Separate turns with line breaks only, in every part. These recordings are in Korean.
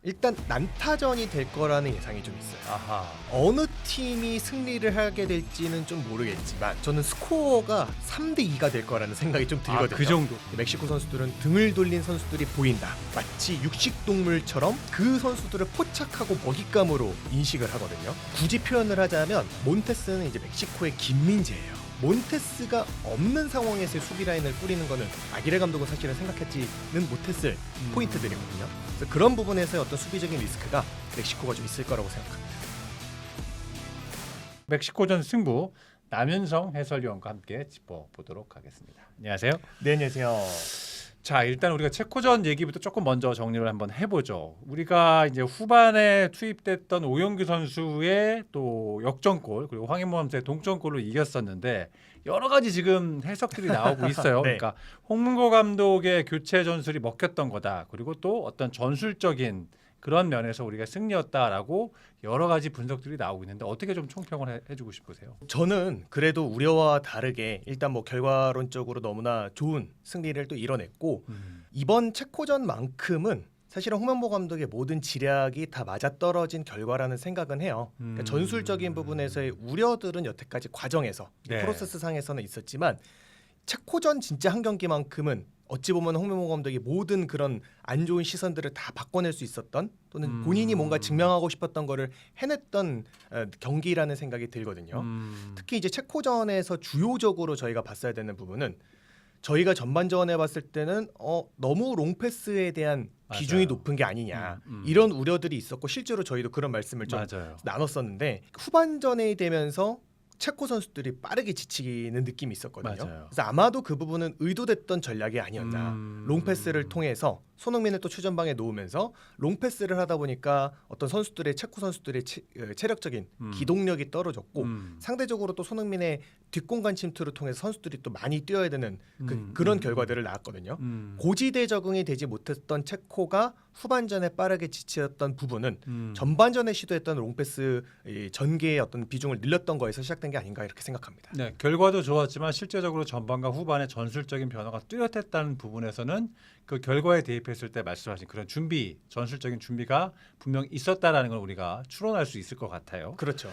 일단 난타전이 될 거라는 예상이 좀 있어요.
아하.
어느 팀이 승리를 하게 될지는 좀 모르겠지만 저는 스코어가 3대2가 될 거라는 생각이 좀 들거든요.
그 정도.
멕시코 선수들은 등을 돌린 선수들이 보인다. 마치 육식동물처럼 그 선수들을 포착하고 먹잇감으로 인식을 하거든요. 굳이 표현을 하자면 몬테스는 이제 멕시코의 김민재예요. 몬테스가 없는 상황에서의 수비 라인을 꾸리는 거는 아기레 감독은 사실은 생각했지는 못했을 포인트들이거든요. 그래서 그런 부분에서의 어떤 수비적인 리스크가 멕시코가 좀 있을 거라고 생각합니다.
멕시코전 승부 남윤성 해설위원과 함께 짚어보도록 하겠습니다. 안녕하세요.
네, 안녕하세요.
자, 일단 우리가 체코전 얘기부터 조금 먼저 정리를 한번 해보죠. 우리가 이제 후반에 투입됐던 오영규 선수의 또 역전골 그리고 황인모 선수의 동점골로 이겼었는데 여러 가지 지금 해석들이 나오고 있어요.
네.
그러니까 홍문고 감독의 교체 전술이 먹혔던 거다. 그리고 또 어떤 전술적인 그런 면에서 우리가 승리였다라고 여러 가지 분석들이 나오고 있는데 어떻게 좀 총평을 해주고 싶으세요?
저는 그래도 우려와 다르게 일단 뭐 결과론적으로 너무나 좋은 승리를 또 이뤄냈고 이번 체코전만큼은 사실은 홍명보 감독의 모든 지략이 다 맞아떨어진 결과라는 생각은 해요. 그러니까 전술적인 부분에서의 우려들은 여태까지 과정에서
네.
프로세스 상에서는 있었지만 체코전 진짜 한 경기만큼은 어찌 보면 홍명보 감독이 모든 그런 안 좋은 시선들을 다 바꿔낼 수 있었던 또는 본인이 뭔가 증명하고 싶었던 거를 해냈던 경기라는 생각이 들거든요. 특히 이제 체코전에서 주요적으로 저희가 봤어야 되는 부분은 저희가 전반전에 봤을 때는 너무 롱패스에 대한 비중이
맞아요.
높은 게 아니냐 이런 우려들이 있었고 실제로 저희도 그런 말씀을 좀
맞아요.
나눴었는데 후반전에 되면서 체코 선수들이 빠르게 지치는 느낌이 있었거든요.
맞아요.
그래서 아마도 그 부분은 의도됐던 전략이 아니었나. 롱패스를 통해서 손흥민을 또 최전방에 놓으면서 롱패스를 하다 보니까 어떤 선수들의 체코 선수들의 체력적인 기동력이 떨어졌고 상대적으로 또 손흥민의 뒷공간 침투를 통해서 선수들이 또 많이 뛰어야 되는 그런 결과들을 낳았거든요. 고지대 적응이 되지 못했던 체코가 후반전에 빠르게 지치었던 부분은 전반전에 시도했던 롱패스 전개의 어떤 비중을 늘렸던 거에서 시작된 게 아닌가 이렇게 생각합니다.
네, 결과도 좋았지만 실제적으로 전반과 후반에 전술적인 변화가 뚜렷했다는 부분에서는 그 결과에 대입했을 때 말씀하신 그런 준비, 전술적인 준비가 분명 있었다라는 걸 우리가 추론할 수 있을 것 같아요.
그렇죠.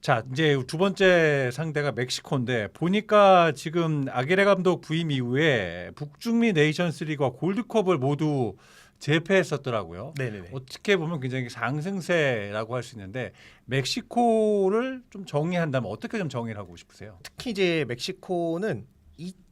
자, 이제 두 번째 상대가 멕시코인데 보니까 지금 아기레 감독 부임 이후에 북중미 네이션스리그와 골드컵을 모두 제패했었더라고요.
네네네.
어떻게 보면 굉장히 상승세라고 할 수 있는데 멕시코를 좀 정의한다면 어떻게 좀 정의를 하고 싶으세요?
특히 이제 멕시코는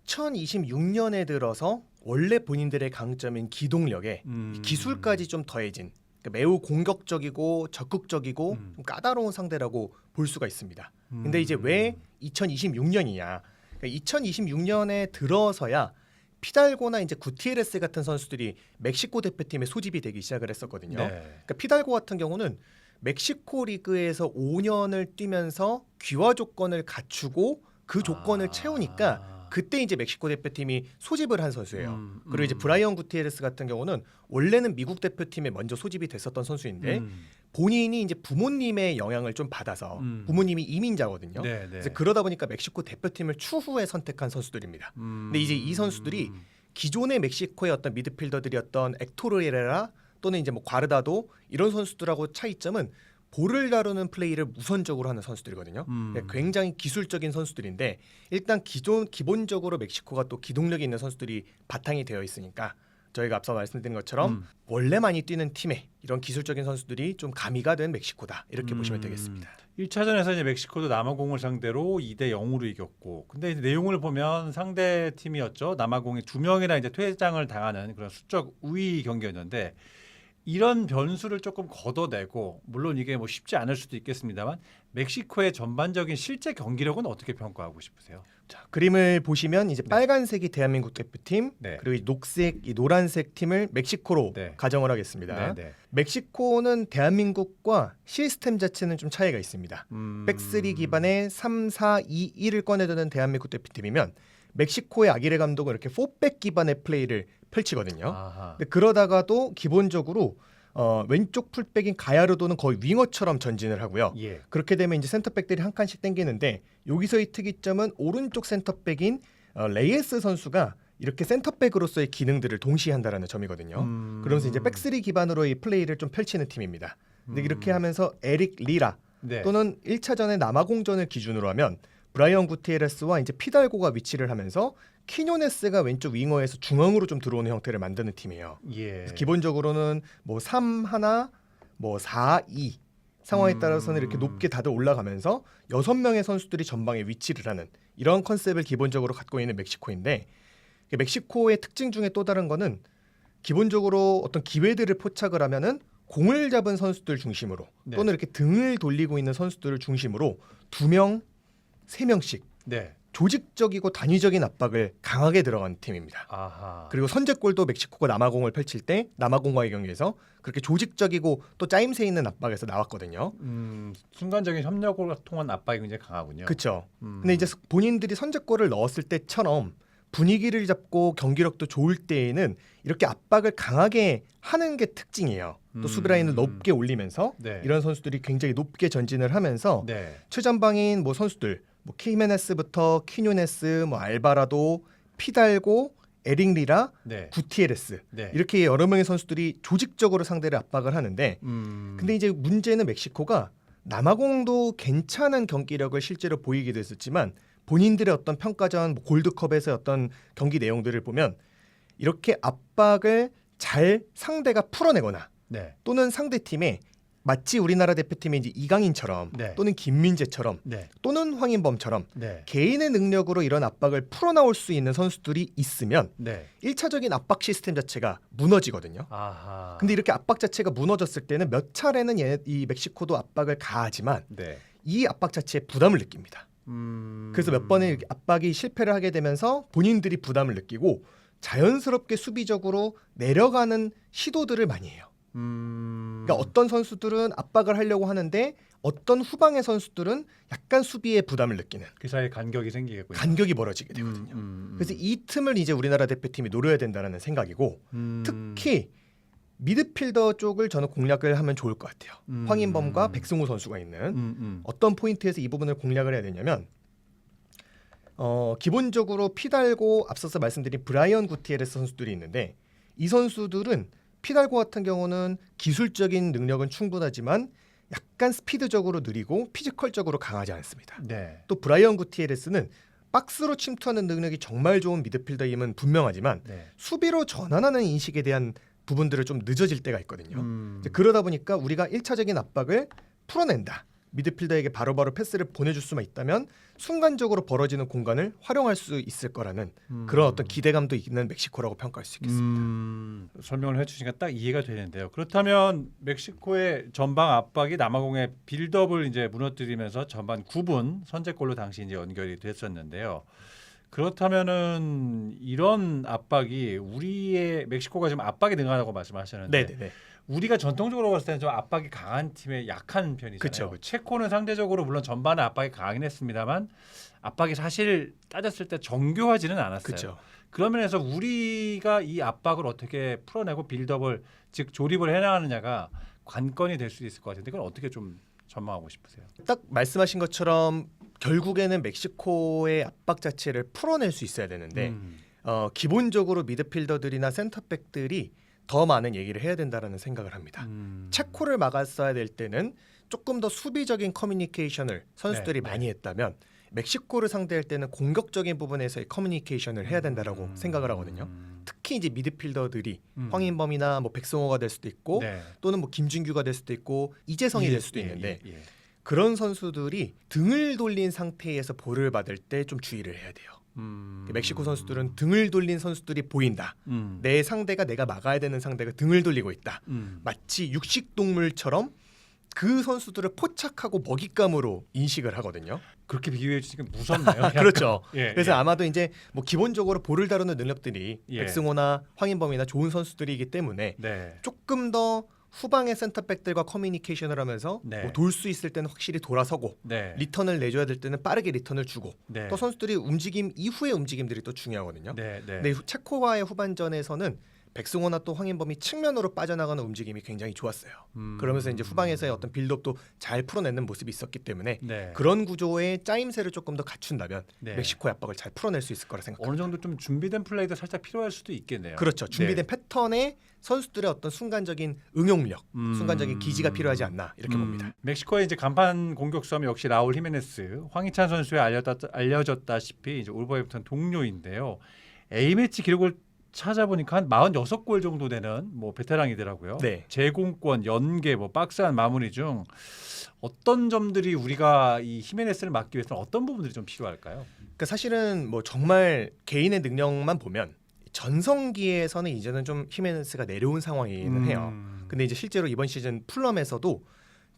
2026년에 들어서 원래 본인들의 강점인 기동력에 기술까지 좀 더해진 그러니까 매우 공격적이고 적극적이고 좀 까다로운 상대라고 볼 수가 있습니다. 근데 이제 왜 2026년이냐? 그러니까 2026년에 들어서야 피달고나 이제 구티에레스 같은 선수들이 멕시코 대표팀에 소집이 되기 시작을 했었거든요.
네.
그러니까 피달고 같은 경우는 멕시코 리그에서 5년을 뛰면서 귀화 조건을 갖추고 그 조건을 채우니까 그때 이제 멕시코 대표팀이 소집을 한 선수예요. 그리고 이제 브라이언 구티에레스 같은 경우는 원래는 미국 대표팀에 먼저 소집이 됐었던 선수인데 본인이 이제 부모님의 영향을 좀 받아서 부모님이 이민자거든요.
네, 네.
그래서 그러다 보니까 멕시코 대표팀을 추후에 선택한 선수들입니다. 근데 이제 이 선수들이 기존의 멕시코의 어떤 미드필더들이었던 엑토르 헤레라 또는 이제 뭐 과르다도 이런 선수들하고 차이점은 볼을 다루는 플레이를 우선적으로 하는 선수들이거든요. 굉장히 기술적인 선수들인데 일단 기본적으로 멕시코가 또 기동력이 있는 선수들이 바탕이 되어 있으니까 저희가 앞서 말씀드린 것처럼 원래 많이 뛰는 팀에 이런 기술적인 선수들이 좀 가미가 된 멕시코다 이렇게 보시면 되겠습니다.
1차전에서 이제 멕시코도 남아공을 상대로 2대 0으로 이겼고, 근데 이제 내용을 보면 상대 팀이었죠. 남아공이 2명이나 이제 퇴장을 당하는 그런 수적 우위 경기였는데 이런 변수를 조금 걷어내고 물론 이게 뭐 쉽지 않을 수도 있겠습니다만 멕시코의 전반적인 실제 경기력은 어떻게 평가하고 싶으세요?
자, 그림을 보시면 이제 빨간색이 대한민국 대표팀
네.
그리고 이 녹색, 이 노란색 팀을 멕시코로
네.
가정을 하겠습니다.
네, 네.
멕시코는 대한민국과 시스템 자체는 좀 차이가 있습니다. 백스리 기반의 3-4-2-1을 꺼내드는 대한민국 대표팀이면 멕시코의 아기레 감독은 이렇게 4백 기반의 플레이를 펼치거든요.
아하.
근데 그러다가도 기본적으로 왼쪽 풀백인 가야르도는 거의 윙어처럼 전진을 하고요.
예.
그렇게 되면 이제 센터백들이 한 칸씩 당기는데 여기서의 특이점은 오른쪽 센터백인 레이에스 선수가 이렇게 센터백으로서의 기능들을 동시에 한다라는 점이거든요. 그러면서 이제 백스리 기반으로의 플레이를 좀 펼치는 팀입니다. 근데 이렇게 하면서 에릭 리라
네.
또는 1차전의 남아공전을 기준으로 하면 브라이언 구티에레스와 이제 피달고가 위치를 하면서 키뇨네스가 왼쪽 윙어에서 중앙으로 좀 들어오는 형태를 만드는 팀이에요.
예.
그래서 기본적으로는 뭐 3-1, 뭐 4-2 상황에 따라서는 이렇게 높게 다들 올라가면서 6명의 선수들이 전방에 위치를 하는 이런 컨셉을 기본적으로 갖고 있는 멕시코인데, 멕시코의 특징 중에 또 다른 거는 기본적으로 어떤 기회들을 포착을 하면은 공을 잡은 선수들 중심으로
네.
또는 이렇게 등을 돌리고 있는 선수들을 중심으로 2명, 3명씩
네.
조직적이고 단위적인 압박을 강하게 들어가는 팀입니다.
아하.
그리고 선제골도 멕시코가 남아공을 펼칠 때 남아공과의 경기에서 그렇게 조직적이고 또 짜임새 있는 압박에서 나왔거든요.
순간적인 협력을 통한 압박이 굉장히 강하군요.
그렇죠. 근데 이제 본인들이 선제골을 넣었을 때처럼 분위기를 잡고 경기력도 좋을 때에는 이렇게 압박을 강하게 하는 게 특징이에요. 또 수비 라인을 높게 올리면서
네.
이런 선수들이 굉장히 높게 전진을 하면서
네.
최전방인 뭐 선수들 뭐 키메네스부터 키뉴네스, 뭐 알바라도, 피달고, 에릭 리라,
네.
구티에레스
네.
이렇게 여러 명의 선수들이 조직적으로 상대를 압박을 하는데, 근데 이제 문제는 멕시코가 남아공도 괜찮은 경기력을 실제로 보이게 됐었지만 본인들의 어떤 평가전 뭐 골드컵에서의 어떤 경기 내용들을 보면 이렇게 압박을 잘 상대가 풀어내거나
네.
또는 상대 팀에 마치 우리나라 대표팀의 이제 이강인처럼
네.
또는 김민재처럼
네.
또는 황인범처럼
네.
개인의 능력으로 이런 압박을 풀어나올 수 있는 선수들이 있으면
네.
1차적인 압박 시스템 자체가 무너지거든요.
아하.
근데 이렇게 압박 자체가 무너졌을 때는 몇 차례는 이 멕시코도 압박을 가하지만
네.
이 압박 자체에 부담을 느낍니다. 그래서 몇 번의 이렇게 압박이 실패를 하게 되면서 본인들이 부담을 느끼고 자연스럽게 수비적으로 내려가는 시도들을 많이 해요. 그러니까 어떤 선수들은 압박을 하려고 하는데 어떤 후방의 선수들은 약간 수비에 부담을 느끼는
그 사이에 간격이 생기겠군요.
간격이 벌어지게 되거든요. 그래서 이 틈을 이제 우리나라 대표팀이 노려야 된다는 생각이고, 특히 미드필더 쪽을 저는 공략을 하면 좋을 것 같아요. 황인범과 백승호 선수가 있는 어떤 포인트에서 이 부분을 공략을 해야 되냐면 기본적으로 피달고 앞서서 말씀드린 브라이언 구티에레스 선수들이 있는데, 이 선수들은 피달고 같은 경우는 기술적인 능력은 충분하지만 약간 스피드적으로 느리고 피지컬적으로 강하지 않습니다.
네.
또 브라이언 구티에레스는 박스로 침투하는 능력이 정말 좋은 미드필더임은 분명하지만
네.
수비로 전환하는 인식에 대한 부분들을 좀 늦어질 때가 있거든요. 이제 그러다 보니까 우리가 1차적인 압박을 풀어낸다, 미드필더에게 바로바로 패스를 보내줄 수만 있다면 순간적으로 벌어지는 공간을 활용할 수 있을 거라는 그런 어떤 기대감도 있는 멕시코라고 평가할 수 있겠습니다.
설명을 해주시니까 딱 이해가 되는데요. 그렇다면 멕시코의 전방 압박이 남아공의 빌드업을 이제 무너뜨리면서 전반 9분 선제골로 당시 이제 연결이 됐었는데요. 그렇다면은 이런 압박이 우리의 멕시코가 지금 압박이 능하다고 말씀하셨는데,
네네네.
우리가 전통적으로 봤을 때는 좀 압박이 강한 팀의 약한 편이잖아요.
그쵸.
체코는 상대적으로 물론 전반에 압박이 강하긴 했습니다만 압박이 사실 따졌을 때 정교하지는 않았어요.
그렇죠.
그런 면에서 우리가 이 압박을 어떻게 풀어내고 빌드업을 즉 조립을 해나가느냐가 관건이 될 수 있을 것 같은데, 그건 어떻게 좀 전망하고 싶으세요?
딱 말씀하신 것처럼 결국에는 멕시코의 압박 자체를 풀어낼 수 있어야 되는데 기본적으로 미드필더들이나 센터백들이 더 많은 얘기를 해야 된다라는 생각을 합니다. 체코를 막았어야 될 때는 조금 더 수비적인 커뮤니케이션을 선수들이
네,
많이 했다면 멕시코를 상대할 때는 공격적인 부분에서의 커뮤니케이션을 해야 된다라고 생각을 하거든요. 특히 이제 미드필더들이 황인범이나 뭐 백승호가 될 수도 있고
네.
또는 뭐 김준규가 될 수도 있고 이재성이 될 수도 있는데
예.
그런 선수들이 등을 돌린 상태에서 볼을 받을 때 좀 주의를 해야 돼요. 멕시코 선수들은 등을 돌린 선수들이 보인다. 내 상대가 내가 막아야 되는 상대가 등을 돌리고 있다. 마치 육식동물처럼 그 선수들을 포착하고 먹잇감으로 인식을 하거든요.
그렇게 비유해 주시니까 무섭네요.
그렇죠.
예,
그래서
예.
아마도 이제 뭐 기본적으로 볼을 다루는 능력들이
예.
백승호나 황인범이나 좋은 선수들이기 때문에
네.
조금 더 후방의 센터백들과 커뮤니케이션을 하면서
네.
뭐 돌 수 있을 때는 확실히 돌아서고
네.
리턴을 내줘야 될 때는 빠르게 리턴을 주고
네.
또 선수들이 움직임 이후의 움직임들이 또 중요하거든요.
네. 네.
근데 체코와의 후반전에서는 백승호나 또 황인범이 측면으로 빠져나가는 움직임이 굉장히 좋았어요. 그러면서 이제 후방에서의 어떤 빌드업도 잘 풀어내는 모습이 있었기 때문에
네.
그런 구조의 짜임새를 조금 더 갖춘다면
네.
멕시코의 압박을 잘 풀어낼 수 있을 거라 생각합니다.
어느 정도 좀 준비된 플레이도 살짝 필요할 수도 있겠네요.
그렇죠. 준비된 패턴에 선수들의 어떤 순간적인 응용력, 순간적인 기지가 필요하지 않나 이렇게 봅니다.
멕시코의 이제 간판 공격 수험 역시 라울 히메네스, 황희찬 선수에 알려졌다시피 이제 울버햄프턴 동료인데요. A매치 기록을 찾아보니까 한 46골 정도 되는 뭐 베테랑이더라고요.
네.
제공권, 연계, 뭐 박스한 마무리 중 어떤 점들이 우리가 이 히메네스를 막기 위해서는 어떤 부분들이 좀 필요할까요?
그러니까 사실은 뭐 정말 개인의 능력만 보면 전성기에서는 이제는 좀 히메네스가 내려온 상황이기는 해요. 근데 이제 실제로 이번 시즌 풀럼에서도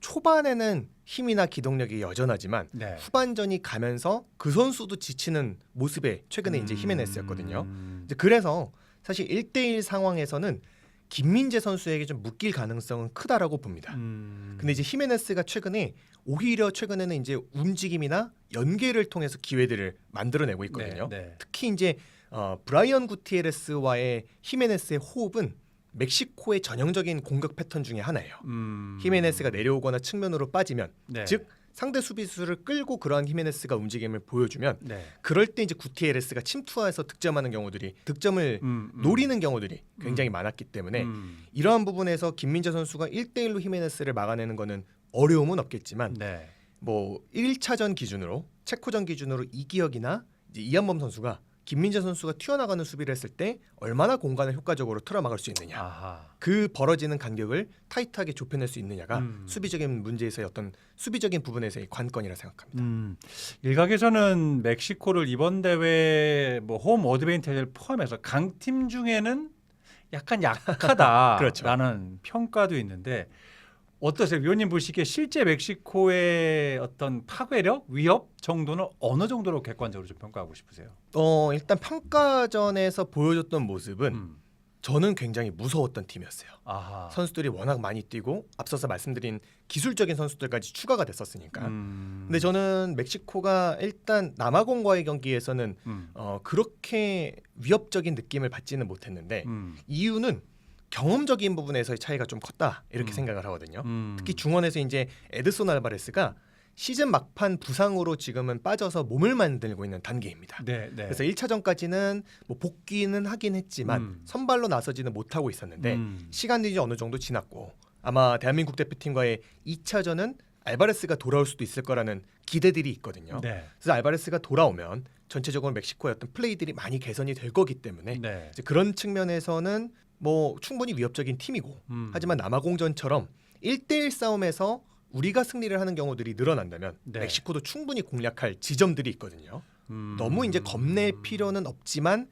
초반에는 힘이나 기동력이 여전하지만
네.
후반전이 가면서 그 선수도 지치는 모습에 최근에 이제 히메네스였거든요. 이제 그래서 사실 1대1 상황에서는 김민재 선수에게 좀 묶일 가능성은 크다라고 봅니다. 근데 이제 히메네스가 최근에는 이제 움직임이나 연계를 통해서 기회들을 만들어내고 있거든요.
네.
특히 이제 브라이언 구티에레스와의 히메네스의 호흡은 멕시코의 전형적인 공격 패턴 중에 하나예요. 히메네스가 내려오거나 측면으로 빠지면
네.
즉 상대 수비수를 끌고 그러한 히메네스가 움직임을 보여주면
네.
그럴 때 이제 구티에레스가 침투해서 득점하는 경우들이 득점을 노리는 경우들이 굉장히 많았기 때문에 이러한 부분에서 김민재 선수가 1대1로 히메네스를 막아내는 거는 어려움은 없겠지만
네.
뭐 1차전 기준으로 체코전 기준으로 이기혁이나 이제 이한범 선수가 김민재 선수가 튀어나가는 수비를 했을 때 얼마나 공간을 효과적으로 틀어막을 수 있느냐,
아하.
그 벌어지는 간격을 타이트하게 좁혀낼 수 있느냐가 수비적인 문제에서의 어떤 수비적인 부분에서의 관건이라 생각합니다.
일각에서는 멕시코를 이번 대회 뭐 홈 어드밴티지를 포함해서 강팀 중에는 약간 약하다라는
그렇죠.
평가도 있는데 어떠세요? 위원님 보시기에 실제 멕시코의 어떤 파괴력, 위협 정도는 어느 정도로 객관적으로 좀 평가하고 싶으세요?
일단 평가전에서 보여줬던 모습은 저는 굉장히 무서웠던 팀이었어요.
아하.
선수들이 워낙 많이 뛰고 앞서서 말씀드린 기술적인 선수들까지 추가가 됐었으니까. 근데 저는 멕시코가 일단 남아공과의 경기에서는 그렇게 위협적인 느낌을 받지는 못했는데 이유는 경험적인 부분에서의 차이가 좀 컸다 이렇게 생각을 하거든요. 특히 중원에서 이제 에드손 알바레스가 시즌 막판 부상으로 지금은 빠져서 몸을 만들고 있는 단계입니다.
네.
그래서 1차전까지는 뭐 복귀는 하긴 했지만 선발로 나서지는 못하고 있었는데 시간이 어느 정도 지났고 아마 대한민국 대표팀과의 2차전은 알바레스가 돌아올 수도 있을 거라는 기대들이 있거든요.
네.
그래서 알바레스가 돌아오면 전체적으로 멕시코의 어떤 플레이들이 많이 개선이 될 거기 때문에
네.
이제 그런 측면에서는 뭐 충분히 위협적인 팀이고 하지만 남아공전처럼 1대1 싸움에서 우리가 승리를 하는 경우들이 늘어난다면
네.
멕시코도 충분히 공략할 지점들이 있거든요. 너무 이제 겁낼 필요는 없지만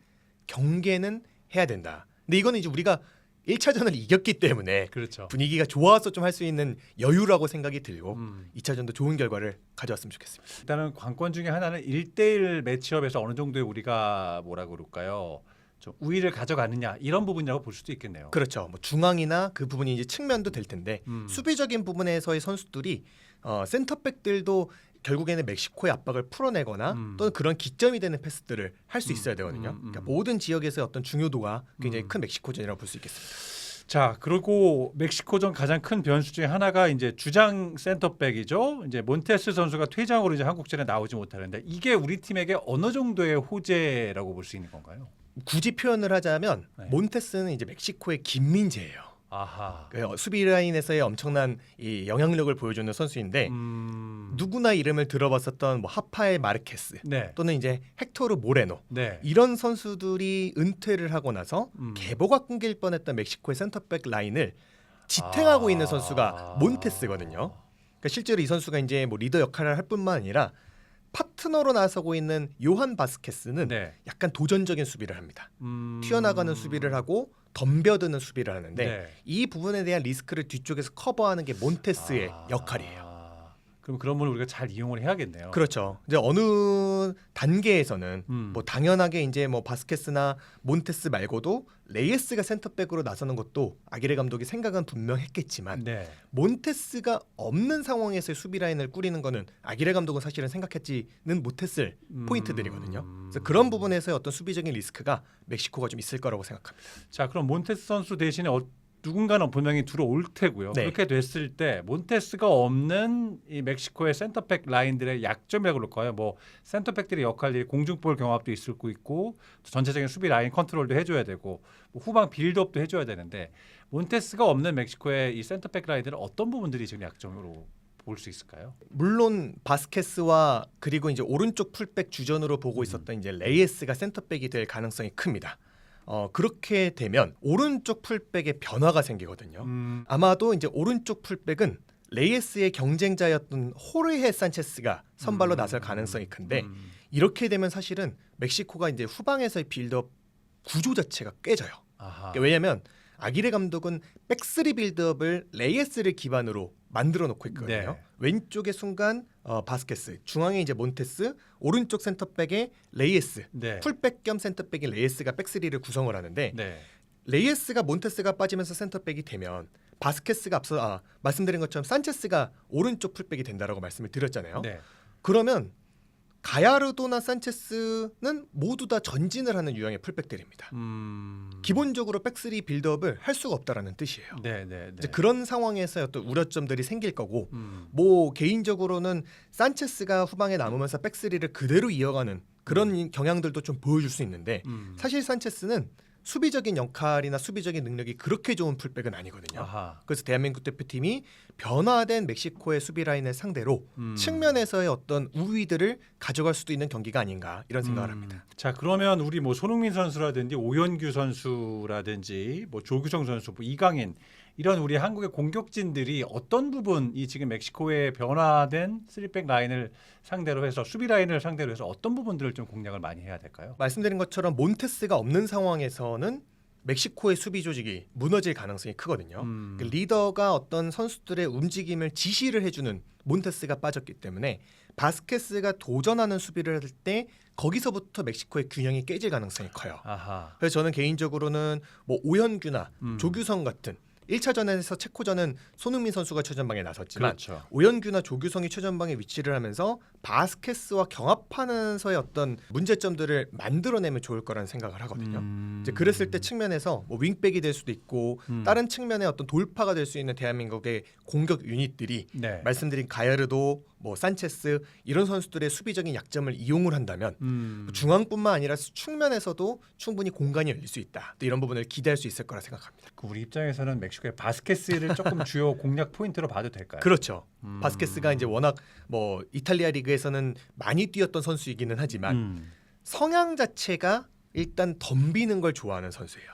경계는 해야 된다. 근데 이거는 이제 우리가 1차전을 이겼기 때문에
그렇죠.
분위기가 좋아서 좀 할 수 있는 여유라고 생각이 들고 2차전도 좋은 결과를 가져왔으면 좋겠습니다.
일단은 관건 중에 하나는 1대1 매치업에서 어느 정도의 우리가 뭐라 그럴까요? 좀 우위를 가져가느냐 이런 부분이라고 볼 수도 있겠네요.
그렇죠. 뭐 중앙이나 그 부분이 이제 측면도 될 텐데 수비적인 부분에서의 선수들이 센터백들도 결국에는 멕시코의 압박을 풀어내거나 또는 그런 기점이 되는 패스들을 할 수 있어야 되거든요. 그러니까 모든 지역에서의 어떤 중요도가 굉장히 큰 멕시코전이라고 볼 수 있겠습니다.
자, 그리고 멕시코전 가장 큰 변수 중에 하나가 이제 주장 센터백이죠. 이제 몬테스 선수가 퇴장으로 이제 한국전에 나오지 못하는데 이게 우리 팀에게 어느 정도의 호재라고 볼 수 있는 건가요?
굳이 표현을 하자면
네.
몬테스는 이제 멕시코의 김민재예요.
아하.
그 수비 라인에서의 엄청난 이 영향력을 보여주는 선수인데 누구나 이름을 들어봤었던 뭐 하파엘 마르케스
네.
또는 이제 헥토르 모레노
네.
이런 선수들이 은퇴를 하고 나서 계보가 끊길 뻔했던 멕시코의 센터백 라인을 지탱하고 있는 선수가 몬테스거든요. 그러니까 실제로 이 선수가 이제 뭐 리더 역할을 할 뿐만 아니라 파트너로 나서고 있는 요한 바스케스는
네.
약간 도전적인 수비를 합니다. 튀어나가는 수비를 하고 덤벼드는 수비를 하는데
네.
이 부분에 대한 리스크를 뒤쪽에서 커버하는 게 몬테스의 역할이에요.
그럼 그런 분을 우리가 잘 이용을 해야겠네요.
그렇죠. 이제 어느 단계에서는 뭐 당연하게 이제 뭐 바스케스나 몬테스 말고도 레이스가 센터백으로 나서는 것도 아기레 감독이 생각은 분명했겠지만
네.
몬테스가 없는 상황에서의 수비 라인을 꾸리는 거는 아기레 감독은 사실은 생각했지는 못했을 포인트들이거든요. 그래서 그런 부분에서의 어떤 수비적인 리스크가 멕시코가 좀 있을 거라고 생각합니다.
자, 그럼 몬테스 선수 대신에 누군가는 분명히 들어올 테고요.
네.
그렇게 됐을 때 몬테스가 없는 이 멕시코의 센터백 라인들의 약점이라고 그럴까요? 뭐 센터백들의 역할이 공중볼 경합도 있을 수 있고 전체적인 수비 라인 컨트롤도 해줘야 되고 뭐 후방 빌드업도 해줘야 되는데 몬테스가 없는 멕시코의 이 센터백 라인들은 어떤 부분들이 지금 약점으로 볼 수 있을까요?
물론 바스케스와 그리고 이제 오른쪽 풀백 주전으로 보고 있었던 이제 레이스가 센터백이 될 가능성이 큽니다. 그렇게 되면 오른쪽 풀백에 변화가 생기거든요. 아마도 이제 오른쪽 풀백은 레이스의 경쟁자였던 호르헤 산체스가 선발로 나설 가능성이 큰데 이렇게 되면 사실은 멕시코가 이제 후방에서의 빌드업 구조 자체가 깨져요.
아하.
왜냐하면 아기레 감독은 백스리 빌드업을 레이스를 기반으로 만들어 놓고 있거든요.
네.
왼쪽에 순간 바스케스, 중앙에 이제 몬테스, 오른쪽 센터백에 레이스,
네.
풀백 겸 센터백인 레이스가 백스리를 구성을 하는데
네.
레이스가 몬테스가 빠지면서 센터백이 되면 바스케스가 앞서 말씀드린 것처럼 산체스가 오른쪽 풀백이 된다라고 말씀을 드렸잖아요.
네.
그러면 가야르도나 산체스는 모두 다 전진을 하는 유형의 풀백들입니다. 기본적으로 백스리 빌드업을 할 수가 없다라는 뜻이에요.
네, 네, 네.
이제 그런 상황에서 어떤 우려점들이 생길 거고 뭐 개인적으로는 산체스가 후방에 남으면서 백스리를 그대로 이어가는 그런 경향들도 좀 보여줄 수 있는데 사실 산체스는 수비적인 역할이나 수비적인 능력이 그렇게 좋은 풀백은 아니거든요.
아하.
그래서 대한민국 대표팀이 변화된 멕시코의 수비 라인을 상대로 측면에서의 어떤 우위들을 가져갈 수도 있는 경기가 아닌가 이런 생각을 합니다.
자, 그러면 우리 뭐 손흥민 선수라든지 오현규 선수라든지 뭐 조규성 선수, 뭐 이강인 이런 우리 한국의 공격진들이 어떤 부분 이 지금 멕시코의 변화된 3백 라인을 상대로 해서 수비 라인을 상대로 해서 어떤 부분들을 좀 공략을 많이 해야 될까요?
말씀드린 것처럼 몬테스가 없는 상황에서는 멕시코의 수비 조직이 무너질 가능성이 크거든요. 그 리더가 어떤 선수들의 움직임을 지시를 해주는 몬테스가 빠졌기 때문에 바스케스가 도전하는 수비를 할 때 거기서부터 멕시코의 균형이 깨질 가능성이 커요.
아하.
그래서 저는 개인적으로는 뭐 오현규나 조규성 같은 1차전에서 체코전은 손흥민 선수가 최전방에 나섰지만
그렇죠.
오현규나 조규성이 최전방에 위치를 하면서 바스케스와 경합하면서의 어떤 문제점들을 만들어내면 좋을 거라는 생각을 하거든요. 이제 그랬을 때 측면에서 뭐 윙백이 될 수도 있고 다른 측면의 어떤 돌파가 될 수 있는 대한민국의 공격 유닛들이
네.
말씀드린 가야르도, 뭐 산체스 이런 선수들의 수비적인 약점을 이용을 한다면 중앙뿐만 아니라 측면에서도 충분히 공간이 열릴 수 있다. 또 이런 부분을 기대할 수 있을 거라 생각합니다.
그 우리 입장에서는 멕시코의 바스케스를 조금 주요 공략 포인트로 봐도 될까요?
그렇죠. 바스케스가 이제 워낙 뭐 이탈리아 리그에서는 많이 뛰었던 선수이기는 하지만 성향 자체가 일단 덤비는 걸 좋아하는 선수예요.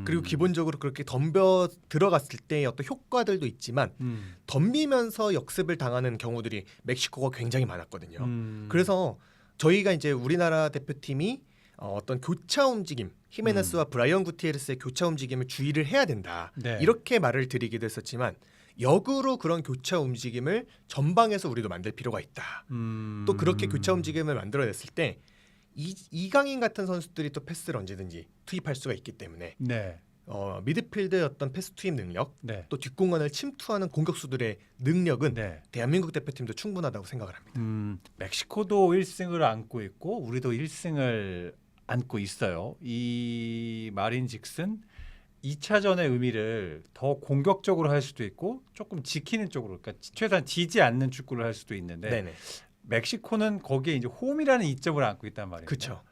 그리고 기본적으로 그렇게 덤벼 들어갔을 때의 어떤 효과들도 있지만 덤비면서 역습을 당하는 경우들이 멕시코가 굉장히 많았거든요. 그래서 저희가 이제 우리나라 대표팀이 어떤 교차 움직임, 히메네스와 브라이언 구티에르스의 교차 움직임을 주의를 해야 된다.
네.
이렇게 말을 드리기도 했었지만 역으로 그런 교차 움직임을 전방에서 우리도 만들 필요가 있다. 또 그렇게 교차 움직임을 만들어냈을 때 이강인 같은 선수들이 또 패스를 언제든지 투입할 수가 있기 때문에
네.
미드필드의 어떤 패스 투입 능력,
네.
또 뒷공간을 침투하는 공격수들의 능력은
네.
대한민국 대표팀도 충분하다고 생각을 합니다.
멕시코도 1승을 안고 있고 우리도 1승을 안고 있어요. 이 말인즉슨 2차전의 의미를 더 공격적으로 할 수도 있고 조금 지키는 쪽으로, 그러니까 최소한 지지 않는 축구를 할 수도 있는데
네네.
멕시코는 거기에 이제 홈이라는 이점을 안고 있단 말이에요.
그렇죠.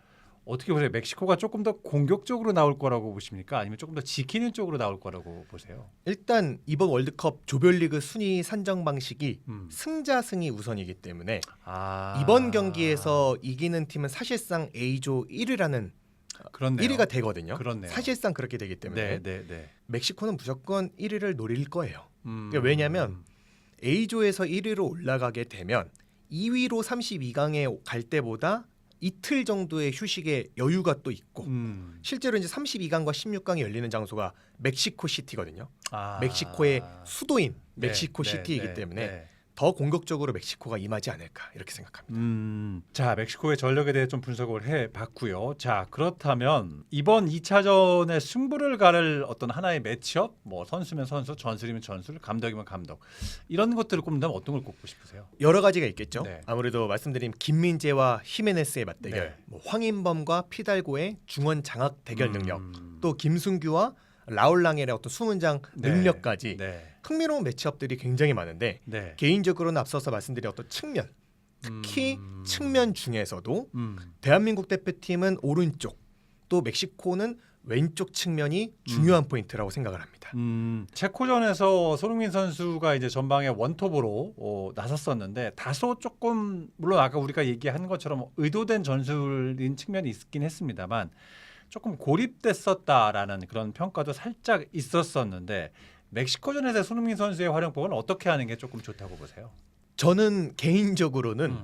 어떻게 보세요? 멕시코가 조금 더 공격적으로 나올 거라고 보십니까? 아니면 조금 더 지키는 쪽으로 나올 거라고 보세요?
일단 이번 월드컵 조별리그 순위 산정 방식이
음.
승자승이 우선이기 때문에
아.
이번 경기에서 이기는 팀은 사실상 A조 1위라는
그렇네요.
1위가 되거든요.
그렇네요.
사실상 그렇게 되기 때문에
네, 네, 네.
멕시코는 무조건 1위를 노릴 거예요. 그러니까 왜냐하면 A조에서 1위로 올라가게 되면 2위로 32강에 갈 때보다 이틀 정도의 휴식의 여유가 또 있고 실제로 이제 32강과 16강이 열리는 장소가 멕시코 시티거든요.
아.
멕시코의 수도인
네,
멕시코
네,
시티이기
네,
때문에
네.
더 공격적으로 멕시코가 임하지 않을까 이렇게 생각합니다.
자, 멕시코의 전력에 대해 좀 분석을 해봤고요. 자, 그렇다면 이번 2차전의 승부를 가를 어떤 하나의 매치업, 뭐 선수면 선수, 전술이면 전술, 감독이면 감독 이런 것들을 꼽는다면 어떤 걸 꼽고 싶으세요?
여러 가지가 있겠죠.
네.
아무래도 말씀드린 김민재와 히메네스의 맞대결,
네.
뭐 황인범과 피달고의 중원 장악 대결 능력, 또 김승규와 라울랑엘의 어떤 수문장
네.
능력까지
네.
흥미로운 매치업들이 굉장히 많은데
네.
개인적으로는 앞서서 말씀드린 어떤 측면, 특히 측면 중에서도
음.
대한민국 대표팀은 오른쪽, 또 멕시코는 왼쪽 측면이 중요한 포인트라고 생각을 합니다.
체코전에서 손흥민 선수가 이제 전방에 원톱으로 나섰었는데 다소 조금 물론 아까 우리가 얘기한 것처럼 의도된 전술인 측면이 있긴 했습니다만 조금 고립됐었다라는 그런 평가도 살짝 있었었는데 멕시코전에서 손흥민 선수의 활용법은 어떻게 하는 게 조금 좋다고 보세요?
저는 개인적으로는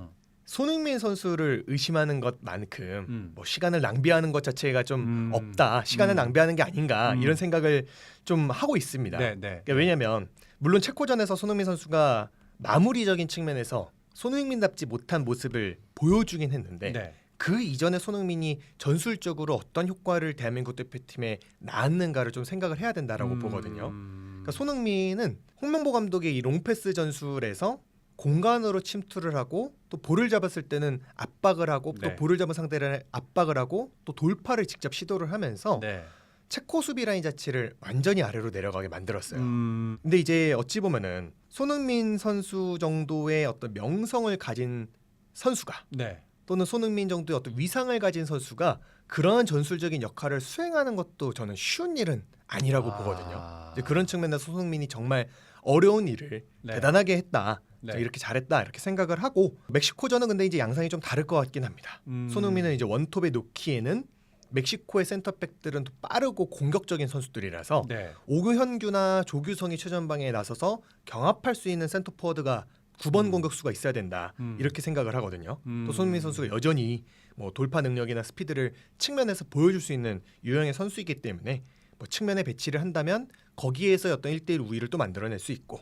손흥민 선수를 의심하는 것만큼 뭐 시간을 낭비하는 것 자체가 좀 없다. 시간을 낭비하는 게 아닌가 이런 생각을 좀 하고 있습니다.
네, 네.
그러니까 왜냐하면 물론 체코전에서 손흥민 선수가 마무리적인 측면에서 손흥민답지 못한 모습을 보여주긴 했는데
네.
그 이전에 손흥민이 전술적으로 어떤 효과를 대한민국 대표팀에 낳았는가를 좀 생각을 해야 된다라고 보거든요. 그러니까 손흥민은 홍명보 감독의 이 롱패스 전술에서 공간으로 침투를 하고 또 볼을 잡았을 때는 압박을 하고 또
네.
볼을 잡은 상대를 압박을 하고 또 돌파를 직접 시도를 하면서
네.
체코 수비 라인 자체를 완전히 아래로 내려가게 만들었어요.
음.
근데 이제 어찌 보면은 손흥민 선수 정도의 어떤 명성을 가진 선수가
네.
또는 손흥민 정도의 어떤 위상을 가진 선수가 그러한 전술적인 역할을 수행하는 것도 저는 쉬운 일은 아니라고 보거든요. 이제 그런 측면에서 손흥민이 정말 어려운 일을
네.
대단하게 했다.
네.
이렇게 잘했다 이렇게 생각을 하고 멕시코전은 근데 이제 양상이 좀 다를 것 같긴 합니다. 손흥민은 이제 원톱에 놓기에는 멕시코의 센터백들은 또 빠르고 공격적인 선수들이라서
네.
오규현규나 조규성이 최전방에 나서서 경합할 수 있는 센터포워드가 9번 공격수가 있어야 된다 이렇게 생각을 하거든요. 또 손흥민 선수가 여전히 뭐 돌파 능력이나 스피드를 측면에서 보여줄 수 있는 유형의 선수이기 때문에 뭐 측면에 배치를 한다면 거기에서 어떤 1대1 우위를 또 만들어낼 수 있고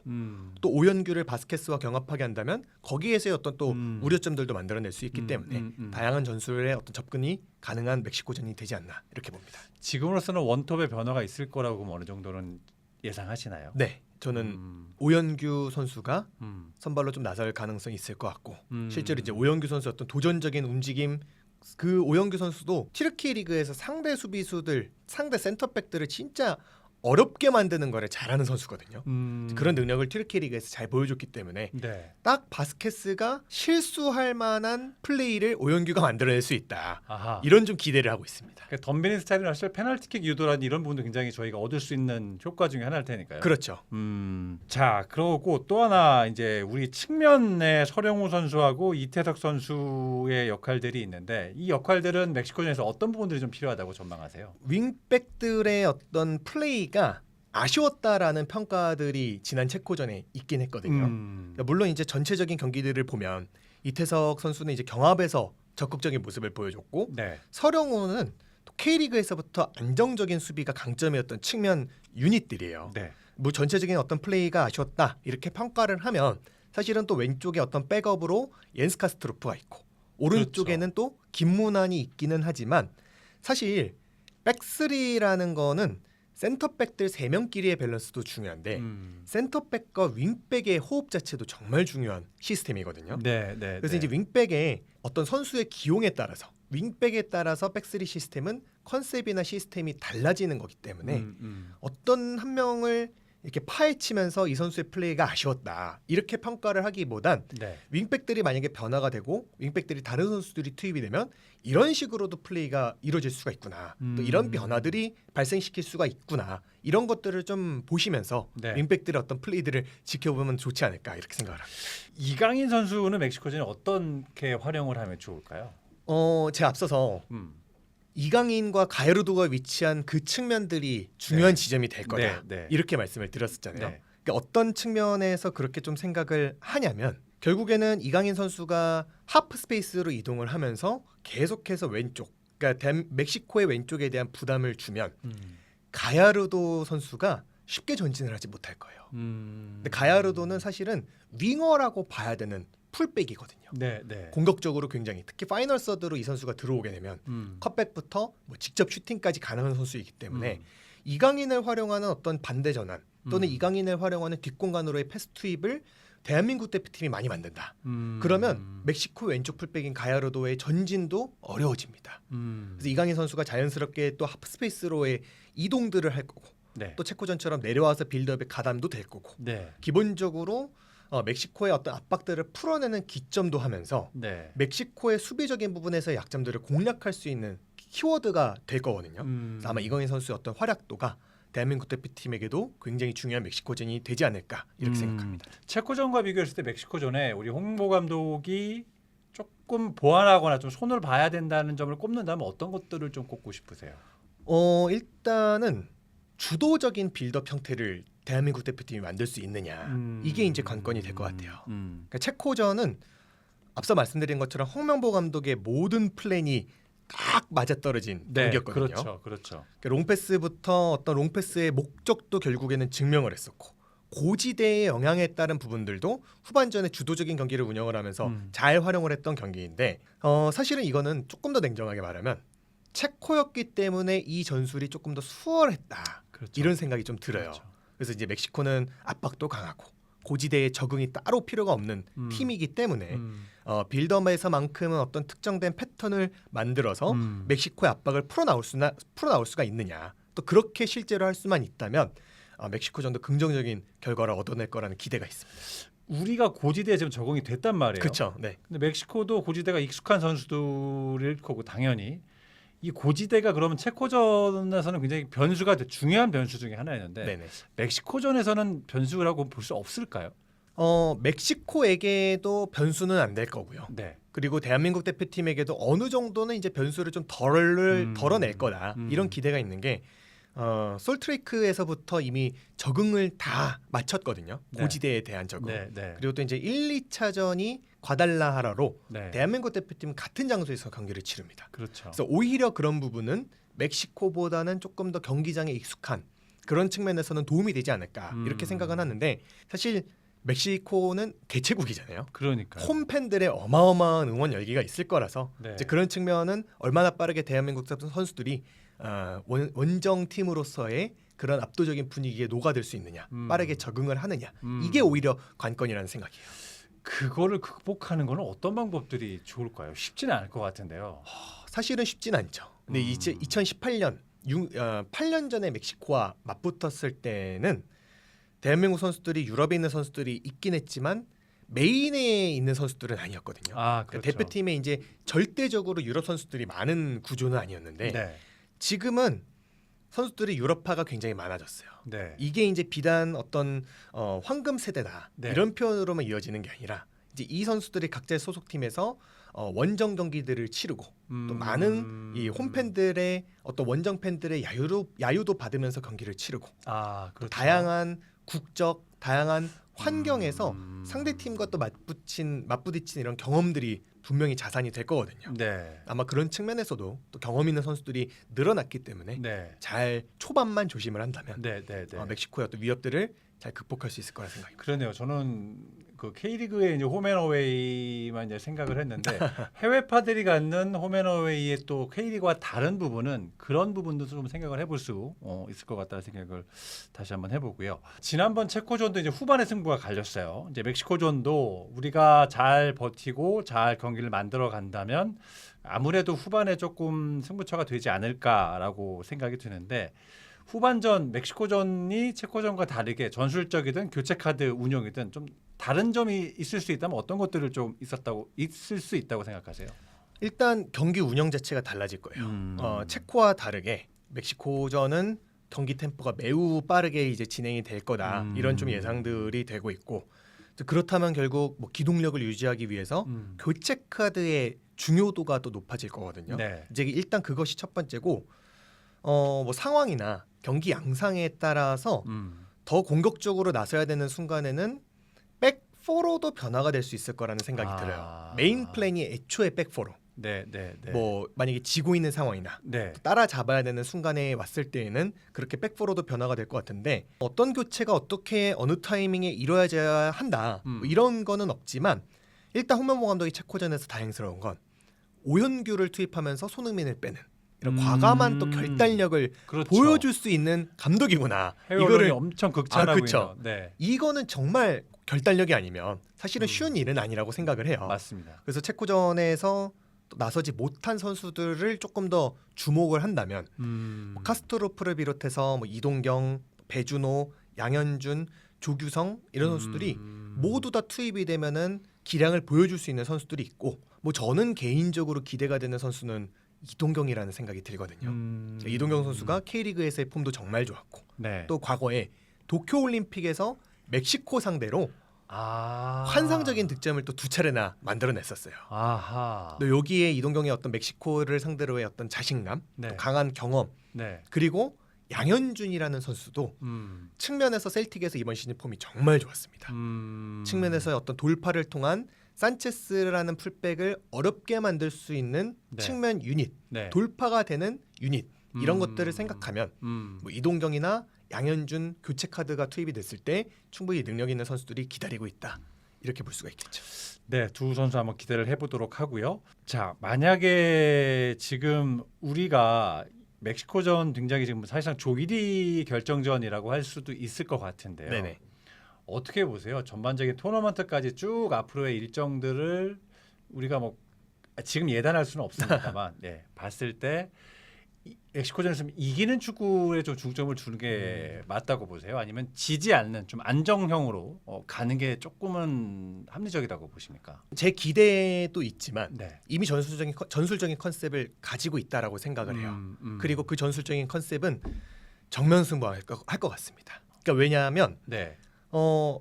또 오연규를 바스케스와 경합하게 한다면 거기에서의 어떤 또 우려점들도 만들어낼 수 있기 때문에 다양한 전술의 어떤 접근이 가능한 멕시코전이 되지 않나 이렇게 봅니다.
지금으로서는 원톱의 변화가 있을 거라고 어느 정도는 예상하시나요?
네, 저는 오연규 선수가 선발로 좀 나설 가능성이 있을 것 같고 실제로 이제 오연규 선수의 어떤 도전적인 움직임 그 오연규 선수도 튀르키 리그에서 상대 수비수들 상대 센터백들을 진짜 어렵게 만드는 거를 잘하는 선수거든요. 그런 능력을 튀르키 리그에서 잘 보여줬기 때문에
네.
딱 바스케스가 실수할 만한 플레이를 오연규가 만들어낼 수 있다.
아하.
이런 좀 기대를 하고 있습니다.
그러니까 덤비는 스타일은 사실 페널티킥 유도라는 이런 부분도 굉장히 저희가 얻을 수 있는 효과 중에 하나일 테니까요.
그렇죠.
자, 그러고 또 하나 이제 우리 측면에 서령우 선수하고 이태석 선수의 역할들이 있는데 이 역할들은 멕시코전에서 어떤 부분들이 좀 필요하다고 전망하세요?
윙백들의 어떤 플레이가 아쉬웠다라는 평가들이 지난 체코전에 있긴 했거든요. 그러니까 물론 이제 전체적인 경기들을 보면 이태석 선수는 이제 경합에서 적극적인 모습을 보여줬고
네.
서령우는 또 K리그에서부터 안정적인 수비가 강점이었던 측면 유닛들이에요.
네.
뭐 전체적인 어떤 플레이가 아쉬웠다 이렇게 평가를 하면 사실은 또 왼쪽에 어떤 백업으로 옌스 카스트로프가 있고 오른쪽에는 또 김문환이 있기는 하지만 사실 백스리라는 거는 센터백들 3명끼리의 밸런스도 중요한데 센터백과 윙백의 호흡 자체도 정말 중요한 시스템이거든요.
네, 네.
그래서 이제 윙백의 어떤 선수의 기용에 따라서 윙백에 따라서 백스리 시스템은 컨셉이나 시스템이 달라지는 거기 때문에 어떤 한 명을 이렇게 파헤치면서 이 선수의 플레이가 아쉬웠다 이렇게 평가를 하기보단
네.
윙백들이 만약에 변화가 되고 윙백들이 다른 선수들이 투입이 되면 이런 식으로도 플레이가 이루어질 수가 있구나 또 이런 변화들이 발생시킬 수가 있구나 이런 것들을 좀 보시면서
네.
윙백들의 어떤 플레이들을 지켜보면 좋지 않을까 이렇게 생각을 합니다.
이강인 선수는 멕시코전에 어떻게 활용을 하면 좋을까요?
제가 앞서서 이강인과 가에르도가 위치한 그 측면들이 중요한 지점이 될 거다
네.
이렇게 말씀을 드렸었잖아요.
네.
그러니까 어떤 측면에서 그렇게 좀 생각을 하냐면 결국에는 이강인 선수가 하프 스페이스로 이동을 하면서 계속해서 왼쪽 그러니까 멕시코의 왼쪽에 대한 부담을 주면 가야르도 선수가 쉽게 전진을 하지 못할 거예요.
음.
근데 가야르도는 사실은 윙어라고 봐야 되는 풀백이거든요.
네, 네.
공격적으로 굉장히 특히 파이널 서드로 이 선수가 들어오게 되면 컷백부터 뭐 직접 슈팅까지 가능한 선수이기 때문에 이강인을 활용하는 어떤 반대 전환 또는 이강인을 활용하는 뒷공간으로의 패스 투입을 대한민국 대표팀이 많이 만든다. 그러면 멕시코 왼쪽 풀백인 가야르도의 전진도 어려워집니다. 그래서 이강인 선수가 자연스럽게 또 하프 스페이스로의 이동들을 할 거고
네.
또 체코전처럼 내려와서 빌드업의 가담도 될 거고
네.
기본적으로 멕시코의 어떤 압박들을 풀어내는 기점도 하면서
네.
멕시코의 수비적인 부분에서의 약점들을 공략할 수 있는 키워드가 될 거거든요. 그래서 아마 이강인 선수의 어떤 활약도가 대한민국 대표팀에게도 굉장히 중요한 멕시코전이 되지 않을까 이렇게 생각합니다.
체코전과 비교했을 때 멕시코전에 우리 홍보 감독이 조금 보완하거나 좀 손을 봐야 된다는 점을 꼽는다면 어떤 것들을 좀 꼽고 싶으세요?
일단은 주도적인 빌드업 형태를 대한민국 대표팀이 만들 수 있느냐 이게 이제 관건이 될 것 같아요. 그러니까 체코전은 앞서 말씀드린 것처럼 홍명보 감독의 모든 플랜이 딱 맞아떨어진 경기였거든요.
그렇죠, 그렇죠.
그러니까 롱패스부터 어떤 롱패스의 목적도 결국에는 증명을 했었고 고지대의 영향에 따른 부분들도 후반전에 주도적인 경기를 운영을 하면서 잘 활용을 했던 경기인데 사실은 이거는 조금 더 냉정하게 말하면 체코였기 때문에 이 전술이 조금 더 수월했다.
그렇죠.
이런 생각이 좀 들어요.
그렇죠.
그래서 이제 멕시코는 압박도 강하고 고지대에 적응이 따로 필요가 없는 팀이기 때문에 빌드업에서만큼은 어떤 특정된 패턴을 만들어서 멕시코의 압박을 풀어나올 수가 있느냐. 또 그렇게 실제로 할 수만 있다면 멕시코전도 긍정적인 결과를 얻어낼 거라는 기대가 있습니다.
우리가 고지대에 지금 적응이 됐단 말이에요.
그렇죠. 네.
근데 멕시코도 고지대가 익숙한 선수들일 거고 당연히 이 고지대가 그러면 체코전에서는 굉장히 중요한 변수 중에 하나였는데
네네.
멕시코전에서는 변수라고 볼 수 없을까요?
멕시코에게도 변수는 안 될 거고요.
네.
그리고 대한민국 대표팀에게도 어느 정도는 이제 변수를 좀 덜어낼 거다. 이런 기대가 있는 게 솔트레이크에서부터 이미 적응을 다 마쳤거든요.
네.
고지대에 대한 적응.
네, 네.
그리고 또 이제 1, 2차전이 과달라하라로
네.
대한민국 대표팀은 같은 장소에서 경기를 치릅니다.
그렇죠.
그래서 오히려 그런 부분은 멕시코보다는 조금 더 경기장에 익숙한 그런 측면에서는 도움이 되지 않을까 이렇게 생각은 하는데 사실 멕시코는 개최국이잖아요.
그러니까요.
홈 팬들의 어마어마한 응원 열기가 있을 거라서
네.
이제 그런 측면은 얼마나 빠르게 대한민국 선수들이 원정 팀으로서의 그런 압도적인 분위기에 녹아들 수 있느냐, 빠르게 적응을 하느냐 이게 오히려 관건이라는 생각이에요.
그거를 극복하는 거는 어떤 방법들이 좋을까요? 쉽지는 않을 것 같은데요.
사실은 쉽진 않죠. 근데 이제 2018년 8년 전에 멕시코와 맞붙었을 때는 대한민국 선수들이 유럽에 있는 선수들이 있긴 했지만 메인에 있는 선수들은 아니었거든요.
아,
그러니까
그렇죠.
대표팀에 이제 절대적으로 유럽 선수들이 많은 구조는 아니었는데
네.
지금은 선수들이 유럽파가 굉장히 많아졌어요.
네.
이게 이제 비단 어떤 황금 세대다
네.
이런 표현으로만 이어지는 게 아니라 이제 이 선수들이 각자의 소속팀에서 원정 경기들을 치르고 또 많은 이 홈팬들의 어떤 원정 팬들의 야유도 받으면서 경기를 치르고
아,
또
그렇죠.
다양한 국적, 다양한 환경에서 상대 팀과 또 맞부딪힌 이런 경험들이 분명히 자산이 될 거거든요.
네.
아마 그런 측면에서도 또 경험 있는 선수들이 늘어났기 때문에
네.
잘 초반만 조심을 한다면
네, 네, 네.
멕시코의 어떤 위협들을 잘 극복할 수 있을 거라 생각입니다.
그러네요. 저는 그 K리그의 이제 홈앤어웨이만 이제 생각을 했는데 해외파들이 갖는 홈앤어웨이의 또 K리그와 다른 부분은 그런 부분도 좀 생각을 해볼 수 있을 것 같다는 생각을 다시 한번 해보고요. 지난번 체코전도 이제 후반에 승부가 갈렸어요. 이제 멕시코전도 우리가 잘 버티고 잘 경기를 만들어 간다면 아무래도 후반에 조금 승부처가 되지 않을까라고 생각이 드는데. 후반전 멕시코전이 체코전과 다르게 전술적이든 교체 카드 운영이든 좀 다른 점이 있을 수 있다면 어떤 것들을 좀 있을 수 있다고 생각하세요?
일단 경기 운영 자체가 달라질 거예요. 체코와 다르게 멕시코전은 경기 템포가 매우 빠르게 이제 진행이 될 거다 이런 좀 예상들이 되고 있고 그렇다면 결국 뭐 기동력을 유지하기 위해서 교체 카드의 중요도가 또 높아질 거거든요.
네.
이제 일단 그것이 첫 번째고 뭐 상황이나 경기 양상에 따라서 더 공격적으로 나서야 되는 순간에는 백4로도 변화가 될 수 있을 거라는 생각이 들어요. 메인 플랜이 애초에 백4로.
네, 네, 네.
뭐 만약에 지고 있는 상황이나
네.
따라잡아야 되는 순간에 왔을 때에는 그렇게 백포로도 변화가 될 것 같은데 어떤 교체가 어떻게 어느 타이밍에 이루어져야 한다 뭐 이런 거는 없지만 일단 홍명보 감독이 체코전에서 다행스러운 건 오현규를 투입하면서 손흥민을 빼는 이런 과감한 또 결단력을
그렇죠.
보여줄 수 있는 감독이구나.
해외 언론이 엄청 극찬하고
그쵸.
있는. 네.
이거는 정말 결단력이 아니면 사실은 쉬운 일은 아니라고 생각을 해요.
맞습니다.
그래서 체코전에서 또 나서지 못한 선수들을 조금 더 주목을 한다면 뭐 카스트로프를 비롯해서 뭐 이동경, 배준호, 양현준, 조규성 이런 선수들이 모두 다 투입이 되면은 기량을 보여줄 수 있는 선수들이 있고 뭐 저는 개인적으로 기대가 되는 선수는 이동경이라는 생각이 들거든요. 이동경 선수가 K리그에서의 폼도 정말 좋았고
네.
또 과거에 도쿄올림픽에서 멕시코 상대로 환상적인 득점을 또 두 차례나 만들어냈었어요.
아하.
또 여기에 이동경의 어떤 멕시코를 상대로의 어떤 자신감,
네.
또 강한 경험,
네.
그리고 양현준이라는 선수도 측면에서 셀틱에서 이번 시즌 폼이 정말 좋았습니다. 측면에서의 어떤 돌파를 통한 산체스라는 풀백을 어렵게 만들 수 있는
네.
측면 유닛,
네.
돌파가 되는 유닛 이런 것들을 생각하면 뭐 이동경이나 양현준 교체 카드가 투입이 됐을 때 충분히 능력 있는 선수들이 기다리고 있다. 이렇게 볼 수가 있겠죠.
네, 두 선수 한번 기대를 해보도록 하고요. 자, 만약에 지금 우리가 멕시코전 등장이 지금 사실상 조 1위 결정전이라고 할 수도 있을 것 같은데요.
네네.
어떻게 보세요? 전반적인 토너먼트까지 쭉 앞으로의 일정들을 우리가 뭐 지금 예단할 수는 없습니다만, 네, 봤을 때 멕시코전에서 이기는 축구에 좀 중점을 두는 게 맞다고 보세요? 아니면 지지 않는 좀 안정형으로 가는 게 조금은 합리적이라고 보십니까?
제 기대도 있지만
네.
이미 전술적인 컨셉을 가지고 있다라고 생각을 해요. 그리고 그 전술적인 컨셉은 정면 승부할 것 같습니다. 그러니까 왜냐하면
네.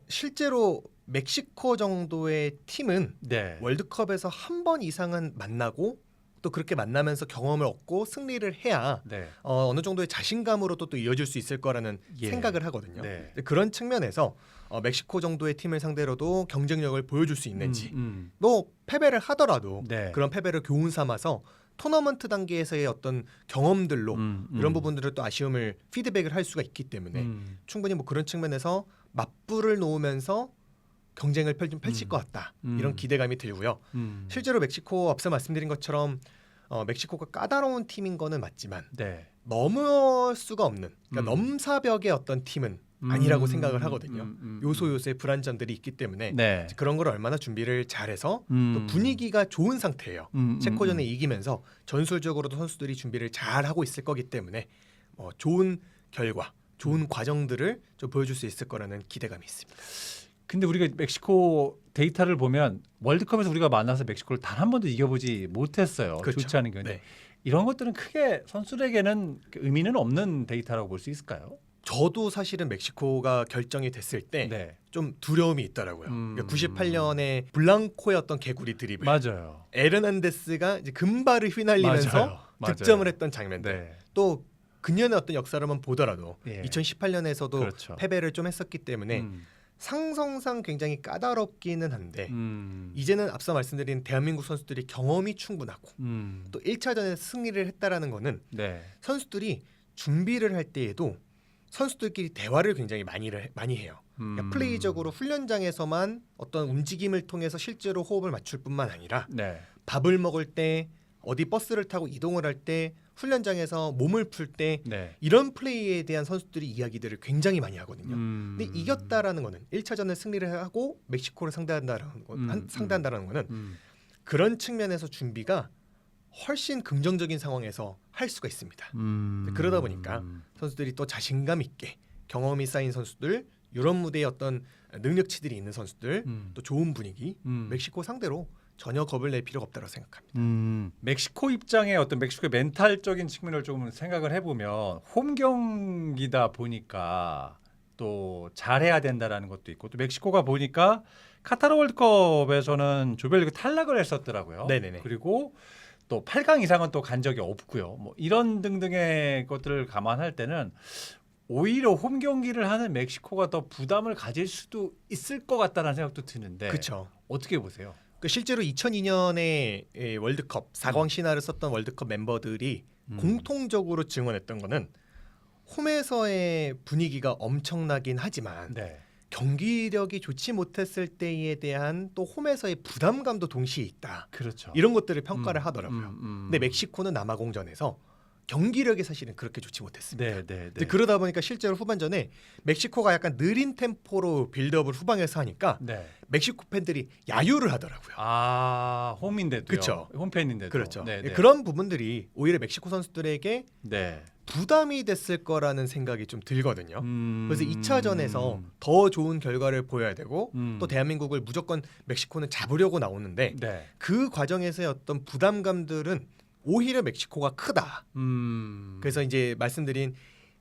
실제로 멕시코 정도의 팀은
네.
월드컵에서 한 번 이상은 만나고 또 그렇게 만나면서 경험을 얻고 승리를 해야
네.
어느 정도의 자신감으로도 또 이어질 수 있을 거라는
예.
생각을 하거든요.
네.
그런 측면에서 멕시코 정도의 팀을 상대로도 경쟁력을 보여줄 수 있는지
음.
뭐 패배를 하더라도
네.
그런 패배를 교훈 삼아서 토너먼트 단계에서의 어떤 경험들로 이런 부분들을 또 아쉬움을 피드백을 할 수가 있기 때문에 충분히 뭐 그런 측면에서 맞불을 놓으면서 경쟁을 펼칠 것 같다 이런 기대감이 들고요. 실제로 멕시코 앞서 말씀드린 것처럼 멕시코가 까다로운 팀인 거는 맞지만
네.
넘을 수가 없는 그러니까 넘사벽의 어떤 팀은 아니라고 생각을 하거든요. 요소요소의 불안전들이 있기 때문에
네.
그런 걸 얼마나 준비를 잘해서 또 분위기가 좋은 상태예요. 체코전에 이기면서 전술적으로도 선수들이 준비를 잘 하고 있을 거기 때문에 좋은 결과, 좋은 과정들을 좀 보여줄 수 있을 거라는 기대감이 있습니다.
근데 우리가 멕시코 데이터를 보면 월드컵에서 우리가 만나서 멕시코를 단 한 번도 이겨보지 못했어요.
그렇죠.
좋지 않은 경우.
네.
이런 것들은 크게 선수에게는 의미는 없는 데이터라고 볼 수 있을까요?
저도 사실은 멕시코가 결정이 됐을 때 좀 두려움이 있더라고요. 그러니까 98년에 블랑코였던 개구리 드리블,
맞아요.
에르난데스가 이제 금발을 휘날리면서
맞아요.
득점을 했던 장면들.
네.
또 근년의 어떤 역사로만 보더라도
예.
2018년에서도
그렇죠.
패배를 좀 했었기 때문에 상성상 굉장히 까다롭기는 한데 이제는 앞서 말씀드린 대한민국 선수들이 경험이 충분하고 또 1차전에 승리를 했다라는 거는
네.
선수들이 준비를 할 때에도 선수들끼리 대화를 굉장히 많이 해요. 그러니까 플레이적으로 훈련장에서만 어떤 움직임을 통해서 실제로 호흡을 맞출 뿐만 아니라
네.
밥을 먹을 때 어디 버스를 타고 이동을 할 때 훈련장에서 몸을 풀 때
네.
이런 플레이에 대한 선수들이 이야기들을 굉장히 많이 하거든요. 근데 이겼다라는 거는 1차전에 승리를 하고 멕시코를 상대한다라는 거는 그런 측면에서 준비가 훨씬 긍정적인 상황에서 할 수가 있습니다. 그러다 보니까 선수들이 또 자신감 있게 경험이 쌓인 선수들, 유럽 무대에 어떤 능력치들이 있는 선수들, 또 좋은 분위기, 멕시코 상대로 전혀 겁을 낼 필요가 없다고 생각합니다.
멕시코 입장의 어떤 멕시코의 멘탈적인 측면을 조금 생각을 해보면 홈 경기다 보니까 또 잘해야 된다라는 것도 있고 또 멕시코가 보니까 카타르 월드컵에서는 조별리그 탈락을 했었더라고요.
네네네.
그리고 또 8강 이상은 또 간 적이 없고요. 뭐 이런 등등의 것들을 감안할 때는 오히려 홈 경기를 하는 멕시코가 더 부담을 가질 수도 있을 것 같다는 생각도 드는데
그렇죠.
어떻게 보세요?
실제로 2002년에 월드컵 4강 신화를 썼던 월드컵 멤버들이 공통적으로 증언했던 거는 홈에서의 분위기가 엄청나긴 하지만
네.
경기력이 좋지 못했을 때에 대한 또 홈에서의 부담감도 동시에 있다.
그렇죠.
이런 것들을 평가를 하더라고요.
음.
근데 멕시코는 남아공전에서 경기력이 사실은 그렇게 좋지 못했습니다.
네, 네, 네.
근데 그러다 보니까 실제로 후반전에 멕시코가 약간 느린 템포로 빌드업을 후방에서 하니까
네.
멕시코 팬들이 야유를 하더라고요.
아, 홈인데도요.
그쵸.
홈팬인데도.
그렇죠.
네, 네.
그런 부분들이 오히려 멕시코 선수들에게
네.
부담이 됐을 거라는 생각이 좀 들거든요. 그래서 2차전에서 더 좋은 결과를 보여야 되고 또 대한민국을 무조건 멕시코는 잡으려고 나오는데
네.
그 과정에서의 어떤 부담감들은 오히려 멕시코가 크다. 그래서 이제 말씀드린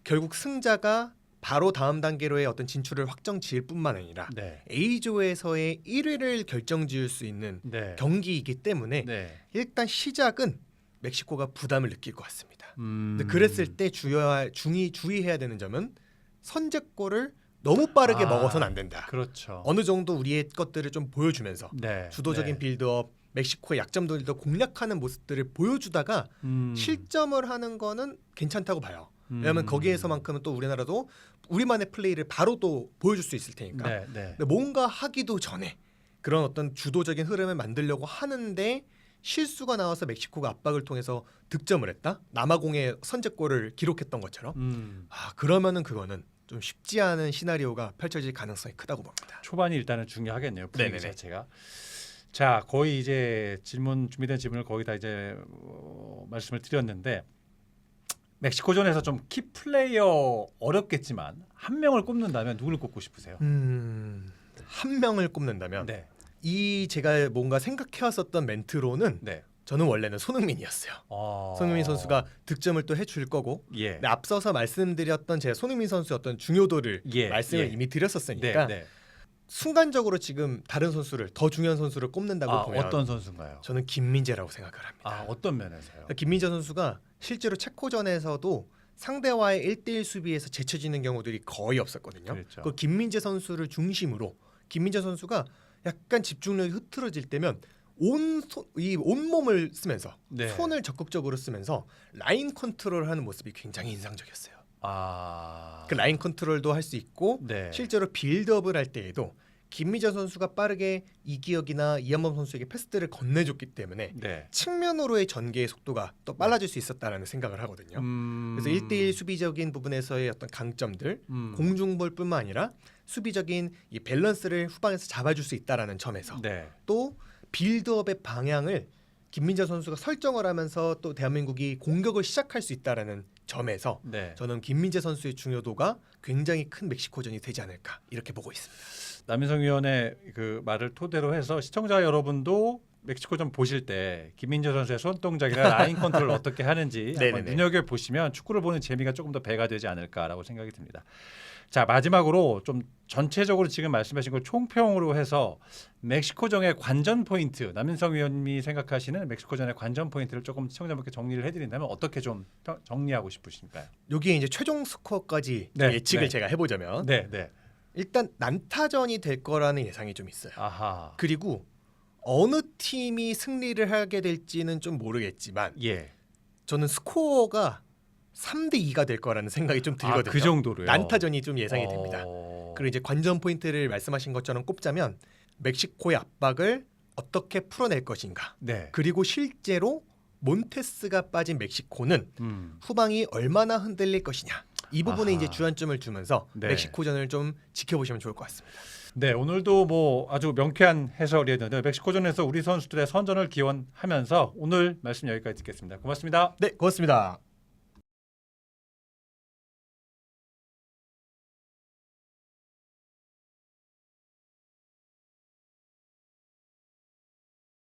결국 승자가 바로 다음 단계로의 어떤 진출을 확정 지을 뿐만 아니라
네.
A조에서의 1위를 결정지을 수 있는
네.
경기이기 때문에
네.
일단 시작은 멕시코가 부담을 느낄 것 같습니다. 근데 그랬을 때 주의해야 되는 점은 선제골을 너무 빠르게 먹어서는 안 된다.
그렇죠.
어느 정도 우리의 것들을 좀 보여주면서
네.
주도적인
네.
빌드업, 멕시코의 약점들도 공략하는 모습들을 보여주다가 실점을 하는 거는 괜찮다고 봐요. 왜냐하면 거기에서만큼은 또 우리나라도 우리만의 플레이를 바로 또 보여줄 수 있을 테니까.
네, 네.
근데 뭔가 하기도 전에 그런 어떤 주도적인 흐름을 만들려고 하는데 실수가 나와서 멕시코가 압박을 통해서 득점을 했다. 남아공의 선제골을 기록했던 것처럼. 그러면은 그거는 좀 쉽지 않은 시나리오가 펼쳐질 가능성이 크다고 봅니다.
초반이 일단은 중요하겠네요. 분위기
네네네.
자체가. 자, 거의 이제 준비된 질문을 거의 다 이제 말씀을 드렸는데 멕시코전에서 좀 키 플레이어 어렵겠지만 한 명을 꼽는다면 누구를 꼽고 싶으세요?
한 명을 꼽는다면
네.
이 제가 뭔가 생각해왔었던 멘트로는
네.
저는 원래는 손흥민이었어요. 손흥민 선수가 득점을 또 해줄 거고
예.
근데 앞서서 말씀드렸던 제가 손흥민 선수의 어떤 중요도를
예.
말씀을
예.
이미 드렸었으니까
네. 네.
순간적으로 지금 다른 선수를 더 중요한 선수를 꼽는다고 보면
어떤 선수인가요?
저는 김민재라고 생각을 합니다.
어떤 면에서요?
그러니까 김민재 선수가 실제로 체코전에서도 상대와의 1대1 수비에서 제쳐지는 경우들이 거의 없었거든요.
그렇죠.
그 김민재 선수를 중심으로 김민재 선수가 약간 집중력이 흐트러질 때면 온몸을 쓰면서
네.
손을 적극적으로 쓰면서 라인 컨트롤하는 모습이 굉장히 인상적이었어요. 그 라인 컨트롤도 할 수 있고
네.
실제로 빌드업을 할 때에도 김민재 선수가 빠르게 이기혁이나 이한범 선수에게 패스들을 건네줬기 때문에
네.
측면으로의 전개의 속도가 또 빨라질 수 있었다라는 생각을 하거든요. 그래서 1대1 수비적인 부분에서의 어떤 강점들, 공중볼뿐만 아니라 수비적인 이 밸런스를 후방에서 잡아줄 수 있다라는 점에서
네.
또 빌드업의 방향을 김민재 선수가 설정을 하면서 또 대한민국이 공격을 시작할 수 있다라는 점에서
네.
저는 김민재 선수의 중요도가 굉장히 큰 멕시코전이 되지 않을까 이렇게 보고 있습니다.
남인성 위원의 그 말을 토대로 해서 시청자 여러분도 멕시코전 보실 때 김민재 선수의 손동작이나 라인 컨트롤을 어떻게 하는지 한번
네네네.
눈여겨 보시면 축구를 보는 재미가 조금 더 배가 되지 않을까라고 생각이 듭니다. 자, 마지막으로 좀 전체적으로 지금 말씀하신 걸 총평으로 해서 멕시코전의 관전 포인트, 남인성 위원님이 생각하시는 멕시코전의 관전 포인트를 조금 시청자분께 정리를 해드린다면 어떻게 좀 정리하고 싶으신가요?
여기에 이제 최종 스코어까지
네,
예측을
네.
제가 해보자면
네, 네.
일단 난타전이 될 거라는 예상이 좀 있어요.
아하.
그리고 어느 팀이 승리를 하게 될지는 좀 모르겠지만
예.
저는 스코어가 3대2가 될 거라는 생각이 좀 들거든요.
그 정도로요.
난타전이 좀 예상이 됩니다. 그리고 이제 관전 포인트를 말씀하신 것처럼 꼽자면 멕시코의 압박을 어떻게 풀어낼 것인가.
네.
그리고 실제로 몬테스가 빠진 멕시코는 후방이 얼마나 흔들릴 것이냐. 이 부분에
아하.
이제 주안점을 주면서
네.
멕시코전을 좀 지켜보시면 좋을 것 같습니다.
네, 오늘도 뭐 아주 명쾌한 해설이었는데 멕시코전에서 우리 선수들의 선전을 기원하면서 오늘 말씀 여기까지 듣겠습니다. 고맙습니다.
네, 고맙습니다.